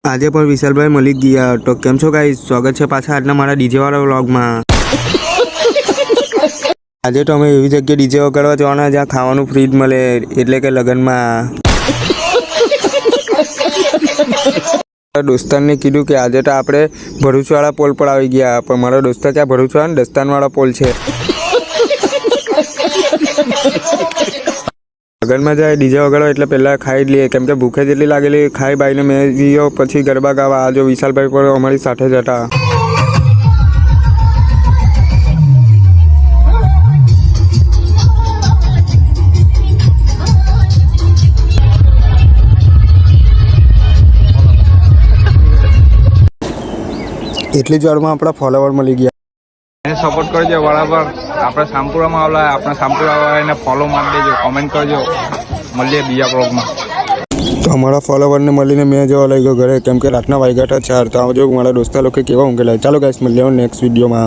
આજે પણ વિશાલભાઈ મળી ગયા. તો કેમ છો ગાઈસ, સ્વાગત છે પાછા આજના મારા ડીજે વાળા વ્લોગમાં. આજે તો અમે એવી જગ્યાએ ડીજે વગાડવા જવાના જ્યાં ખાવાનું ફ્રી જ મળે, એટલે કે લગ્નમાં. દોસ્તારને કીધું કે આજે તો આપણે ભરૂચવાળા પોલ પર આવી ગયા, પણ મારો દોસ્તાર ક્યાં ભરૂચવાળા દસ્તાનવાળા પોલ છે. લગનમાં જાય ડીજે વગાડો એટલે પહેલાં ખાઈ જ લઈએ, કેમ કે ભૂખે જેટલી લાગેલી. ખાઈ બાઈને મેં ગયો, પછી ગરબા ગાવા. આ જો વિશાલભાઈ પણ અમારી સાથે જ હતા. એટલી જ વારમાં આપણા ફોલોવર મળી ગયા. એને સપોર્ટ કરજો બરાબર. આપણે સામપુરામાં આવલા, આપણે સામપુરા એને ફોલો મારી દેજો, કોમેન્ટ કરજો. મળીએ બીજા બ્લોગમાં. તો અમારા ફોલોવરને મળીને મેં જવા લઈ ગયો ઘરે, કેમ કે રાતના વાગ્યા હતા 4. તો આવજો મારા દોસ્તા લોકો કેવા ઊંઘેલા. ચાલો ગાઈસ, મળીએ નેક્સ્ટ વિડીયોમાં.